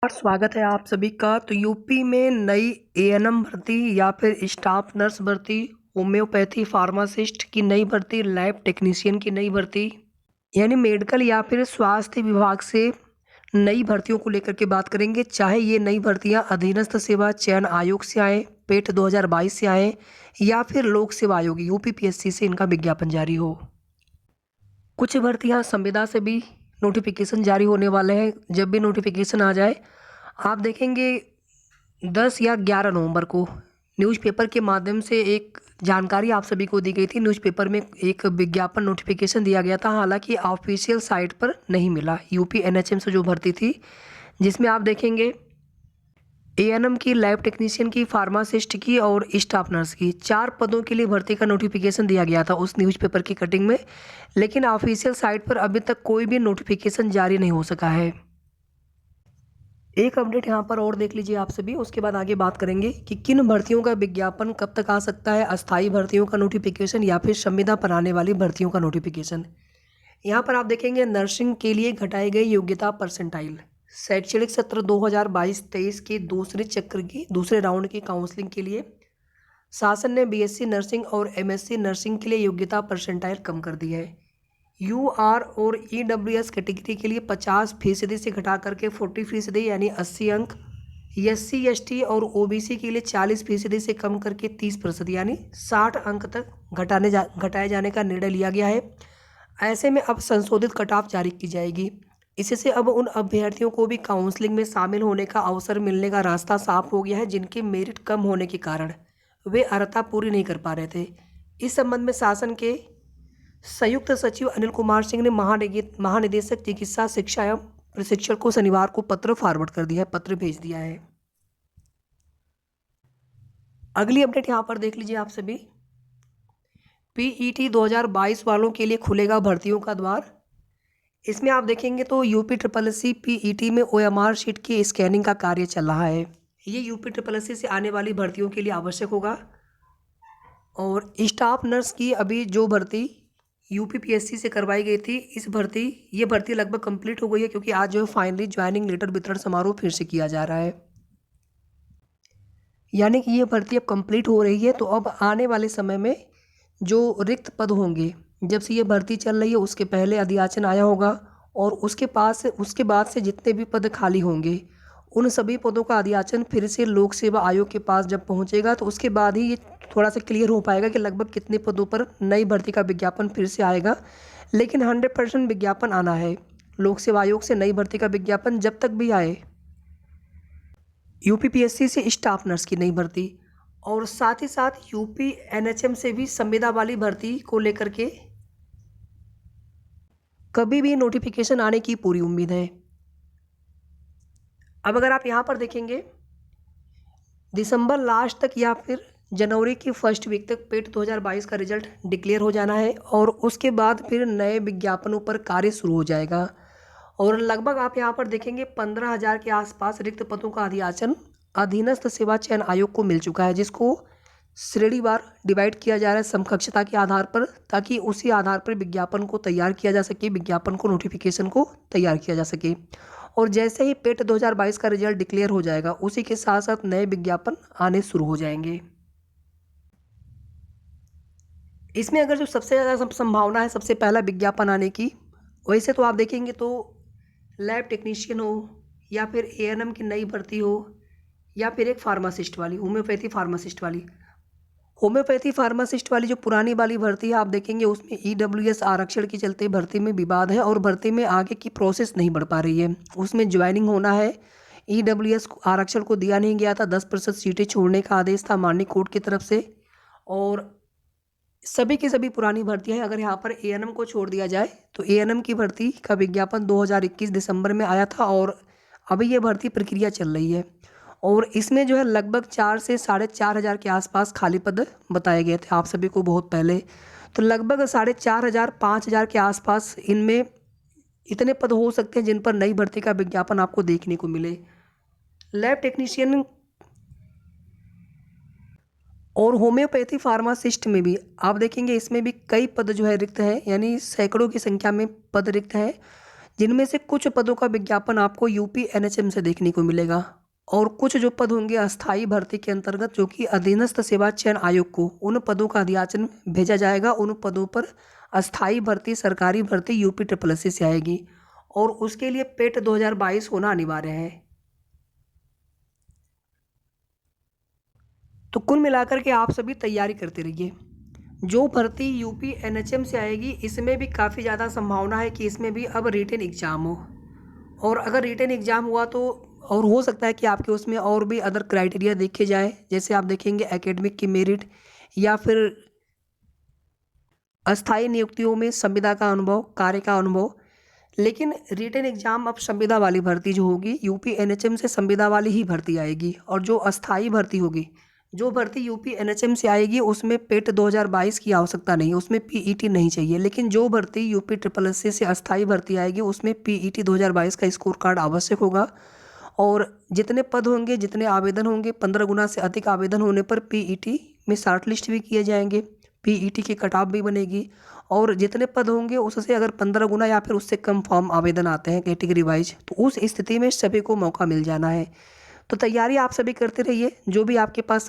स्वागत है आप सभी का। तो यूपी में नई एएनएम भर्ती या फिर स्टाफ नर्स भर्ती, होम्योपैथी फार्मासिस्ट की नई भर्ती, लैब टेक्नीशियन की नई भर्ती, यानी मेडिकल या फिर स्वास्थ्य विभाग से नई भर्तियों को लेकर के बात करेंगे। चाहे ये नई भर्तियां अधीनस्थ सेवा चयन आयोग से आए, पेट 2022 से आए, या फिर लोक सेवा आयोग यूपीपीएससी से इनका विज्ञापन जारी हो। कुछ भर्तियां संविदा से भी नोटिफिकेशन जारी होने वाले हैं। जब भी नोटिफिकेशन आ जाए, आप देखेंगे 10 या 11 नवंबर को न्यूज़पेपर के माध्यम से एक जानकारी आप सभी को दी गई थी। न्यूज़पेपर में एक विज्ञापन नोटिफिकेशन दिया गया था, हालांकि ऑफिशियल साइट पर नहीं मिला। यूपी एनएचएम से जो भर्ती थी, जिसमें आप देखेंगे एएनएम की, लैब टेक्नीशियन की, फार्मासिस्ट की और स्टाफ नर्स की 4 पदों के लिए भर्ती का नोटिफिकेशन दिया गया था उस न्यूज़पेपर की कटिंग में। लेकिन ऑफिशियल साइट पर अभी तक कोई भी नोटिफिकेशन जारी नहीं हो सका है। एक अपडेट यहाँ पर और देख लीजिए आप सभी, उसके बाद आगे बात करेंगे कि किन भर्तियों का विज्ञापन कब तक आ सकता है। अस्थायी भर्तियों का नोटिफिकेशन या फिर संविदा पर आने वाली भर्तियों का नोटिफिकेशन। यहाँ पर आप देखेंगे नर्सिंग के लिए घटाई गई योग्यता परसेंटाइल। शैक्षणिक सत्र 2022-23 के दूसरे चक्र की दूसरे राउंड की काउंसलिंग के लिए शासन ने बीएससी नर्सिंग और एमएससी नर्सिंग के लिए योग्यता परसेंटाइल कम कर दी है। यूआर और ईडब्ल्यूएस कैटेगरी के लिए 50% से घटा करके 40% यानी 80 अंक, एससी एसटी और ओबीसी के लिए 40% से कम करके 30% यानी 60 अंक तक घटाए जाने का निर्णय लिया गया है। ऐसे में अब संशोधित कट ऑफ जारी की जाएगी। इससे अब उन अभ्यर्थियों को भी काउंसलिंग में शामिल होने का अवसर मिलने का रास्ता साफ हो गया है, जिनके मेरिट कम होने के कारण वे अर्हता पूरी नहीं कर पा रहे थे। इस संबंध में शासन के संयुक्त सचिव अनिल कुमार सिंह ने महानिदेशक चिकित्सा शिक्षा एवं प्रशिक्षण को शनिवार को पत्र फॉरवर्ड कर दिया है, पत्र भेज दिया है। अगली अपडेट यहाँ पर देख लीजिए आप सभी। पीईटी 2022 वालों के लिए खुलेगा भर्तियों का द्वार। इसमें आप देखेंगे तो UP triple S C PET में ओएमआर शीट की स्कैनिंग का कार्य चल रहा है। ये यूपी ट्रिपल एस सी से आने वाली भर्तियों के लिए आवश्यक होगा। और स्टाफ नर्स की अभी जो भर्ती यूपीपीएससी से करवाई गई थी, ये भर्ती लगभग कंप्लीट हो गई है, क्योंकि आज जो है फाइनली ज्वाइनिंग लेटर वितरण समारोह फिर से किया जा रहा है। यानी कि ये भर्ती अब कंप्लीट हो रही है। तो अब आने वाले समय में जो रिक्त पद होंगे, जब से ये भर्ती चल रही है उसके पहले अधियाचन आया होगा, और उसके बाद से जितने भी पद खाली होंगे, उन सभी पदों का अधियाचन फिर से लोक सेवा आयोग के पास जब पहुंचेगा, तो उसके बाद ही ये थोड़ा सा क्लियर हो पाएगा कि लगभग कितने पदों पर नई भर्ती का विज्ञापन फिर से आएगा। लेकिन 100% विज्ञापन आना है लोक सेवा आयोग से। नई भर्ती का विज्ञापन जब तक भी आए, यूपीपीएससी से स्टाफ नर्स की नई भर्ती, और साथ ही साथ यूपी एनएचएम से भी संविदा वाली भर्ती को लेकर के कभी भी नोटिफिकेशन आने की पूरी उम्मीद है। अब अगर आप यहाँ पर देखेंगे, दिसंबर लास्ट तक या फिर जनवरी की फर्स्ट वीक तक पेट 2022 का रिजल्ट डिक्लेयर हो जाना है, और उसके बाद फिर नए विज्ञापनों पर कार्य शुरू हो जाएगा। और लगभग आप यहाँ पर देखेंगे 15,000 के आसपास रिक्त पदों का अधियाचन अधीनस्थ सेवा चयन आयोग को मिल चुका है, जिसको श्रेणीवार डिवाइड किया जा रहा है समकक्षता के आधार पर, ताकि उसी आधार पर विज्ञापन को तैयार किया जा सके, विज्ञापन को, नोटिफिकेशन को तैयार किया जा सके। और जैसे ही पेट 2022 का रिजल्ट डिक्लेयर हो जाएगा, उसी के साथ साथ नए विज्ञापन आने शुरू हो जाएंगे। इसमें अगर जो सबसे ज़्यादा संभावना है सबसे पहला विज्ञापन आने की, वैसे तो आप देखेंगे तो लैब टेक्नीशियन हो, या फिर एएनएम की नई भर्ती हो, या फिर एक फार्मासिस्ट वाली, होम्योपैथी फार्मासिस्ट वाली जो पुरानी वाली भर्ती है, आप देखेंगे उसमें ईडब्ल्यूएस आरक्षण के चलते भर्ती में विवाद है, और भर्ती में आगे की प्रोसेस नहीं बढ़ पा रही है। उसमें ज्वाइनिंग होना है, ईडब्ल्यूएस आरक्षण को दिया नहीं गया था, 10% सीटें छोड़ने का आदेश था माननीय कोर्ट की तरफ से। और सभी की सभी पुरानी भर्तियां हैं। अगर यहाँ पर एएनएम को छोड़ दिया जाए, तो एएनएम की भर्ती का विज्ञापन 2021 दिसंबर में आया था, और अभी ये भर्ती प्रक्रिया चल रही है। और इसमें जो है लगभग 4 से 4,500 के आसपास खाली पद बताए गए थे आप सभी को बहुत पहले। तो लगभग 4,500 5,000 के आसपास इनमें इतने पद हो सकते हैं जिन पर नई भर्ती का विज्ञापन आपको देखने को मिले। लैब टेक्नीशियन और होम्योपैथी फार्मासिस्ट में भी आप देखेंगे, इसमें भी कई पद जो है रिक्त हैं, यानी सैकड़ों की संख्या में पद रिक्त हैं, जिनमें से कुछ पदों का विज्ञापन आपको यूपी एनएचएम से देखने को मिलेगा और कुछ जो पद होंगे अस्थायी भर्ती के अंतर्गत जो कि अधीनस्थ सेवा चयन आयोग को उन पदों का अधियाचन भेजा जाएगा। उन पदों पर अस्थायी भर्ती सरकारी भर्ती यूपी ट्रिपल एस से आएगी और उसके लिए पेट 2022 होना अनिवार्य है। तो कुल मिलाकर के आप सभी तैयारी करते रहिए। जो भर्ती यूपी एनएचएम से आएगी इसमें भी काफ़ी ज़्यादा संभावना है कि इसमें भी अब रिटन एग्ज़ाम हो, और अगर रिटन एग्ज़ाम हुआ तो और हो सकता है कि आपके उसमें और भी अदर क्राइटेरिया देखे जाए, जैसे आप देखेंगे एकेडमिक की मेरिट या फिर अस्थायी नियुक्तियों में संविदा का अनुभव, कार्य का अनुभव। लेकिन रिटन एग्ज़ाम अब संविदा वाली भर्ती जो होगी यूपी एनएचएम से संविदा वाली ही भर्ती आएगी, और जो अस्थायी भर्ती होगी, जो भर्ती यूपी एनएचएम से आएगी उसमें पेट 2022 की आवश्यकता नहीं है, उसमें पीईटी नहीं चाहिए। लेकिन जो भर्ती यूपी ट्रिपल एस से अस्थायी भर्ती आएगी उसमें पीईटी 2022 का स्कोर कार्ड आवश्यक होगा। और जितने पद होंगे, जितने आवेदन होंगे, 15 गुना से अधिक आवेदन होने पर पीईटी में शॉर्ट लिस्ट भी किए जाएंगे, पीईटी की कट ऑफ भी बनेगी। और जितने पद होंगे उससे अगर 15 गुना या फिर उससे कम फॉर्म आवेदन आते हैं कैटेगरी वाइज, तो उस स्थिति में सभी को मौका मिल जाना है। तो तैयारी आप सभी करते रहिए, जो भी आपके पास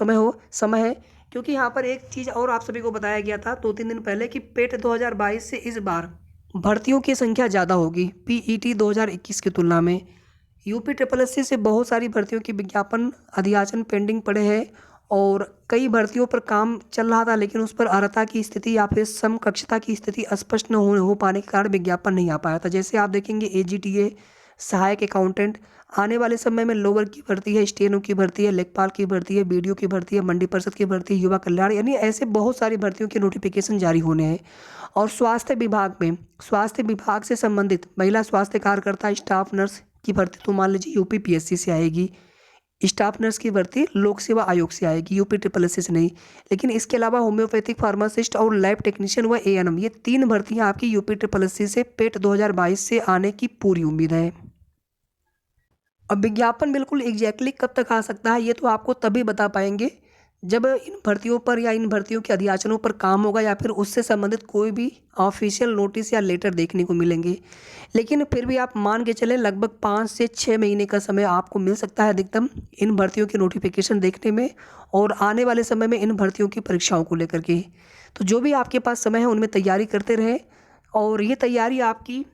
समय है। क्योंकि यहाँ पर एक चीज़ और आप सभी को बताया गया था 2-3 दिन पहले कि पेट 2022 से इस बार भर्तियों की संख्या ज़्यादा होगी पीईटी 2021 की तुलना में। यूपी ट्रिपल एस से बहुत सारी भर्तियों के विज्ञापन अधियाचन पेंडिंग पड़े हैं और कई भर्तियों पर काम चल रहा था, लेकिन उस पर अर्हता की स्थिति या फिर समकक्षता की स्थिति स्पष्ट न हो पाने के कारण विज्ञापन नहीं आ पाया था। जैसे आप देखेंगे एजीटीए, सहायक अकाउंटेंट, आने वाले समय में लोअर की भर्ती है, स्टेनो की भर्ती है, लेखपाल की भर्ती है, बीडीओ की भर्ती है, मंडी परिषद की भर्ती है, युवा कल्याण, यानी ऐसे बहुत सारी भर्तियों के नोटिफिकेशन जारी होने हैं। और स्वास्थ्य विभाग में, स्वास्थ्य विभाग से संबंधित महिला स्वास्थ्य कार्यकर्ता, स्टाफ नर्स की भर्ती तो मान लीजिए यूपी पीएससी से आएगी, स्टाफ नर्स की भर्ती लोक सेवा आयोग से आएगी, यूपी ट्रिपल एस से नहीं। लेकिन इसके अलावा होम्योपैथिक फार्मासिस्ट और लैब टेक्नीशियन व एएनएम, ये 3 भर्तियां आपकी यूपी ट्रिपल एस से पेट 2022 से आने की पूरी उम्मीद है। अब विज्ञापन बिल्कुल एग्जैक्टली कब तक आ सकता है ये तो आपको तभी बता पाएंगे जब इन भर्तियों पर या इन भर्तियों के अधियाचनों पर काम होगा या फिर उससे संबंधित कोई भी ऑफिशियल नोटिस या लेटर देखने को मिलेंगे। लेकिन फिर भी आप मान के चलें लगभग 5 से 6 महीने का समय आपको मिल सकता है अधिकतम इन भर्तियों के नोटिफिकेशन देखने में और आने वाले समय में इन भर्तियों की परीक्षाओं को लेकर के। तो जो भी आपके पास समय है उनमें तैयारी करते रहें, और ये तैयारी आपकी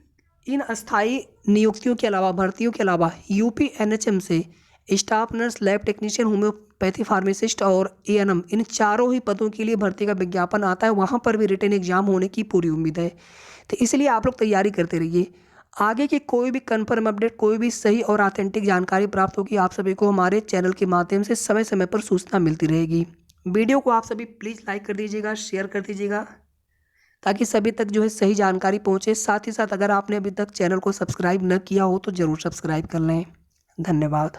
इन अस्थायी नियुक्तियों के अलावा, भर्तियों के अलावा यूपी एनएचएम से staff nurse, lab technician, homeopathy pharmacist और एएनएम, इन चारों ही पदों के लिए भर्ती का विज्ञापन आता है, वहाँ पर भी रिटन एग्जाम होने की पूरी उम्मीद है। तो इसलिए आप लोग तैयारी करते रहिए। आगे की कोई भी कन्फर्म अपडेट, कोई भी सही और ऑथेंटिक जानकारी प्राप्त होगी आप सभी को हमारे चैनल के माध्यम से समय समय पर सूचना मिलती रहेगी। वीडियो को आप सभी प्लीज़ लाइक कर दीजिएगा, शेयर कर दीजिएगा ताकि सभी तक जो है सही जानकारी पहुंचे। साथ ही साथ अगर आपने अभी तक चैनल को सब्सक्राइब न किया हो तो ज़रूर सब्सक्राइब कर लें। धन्यवाद।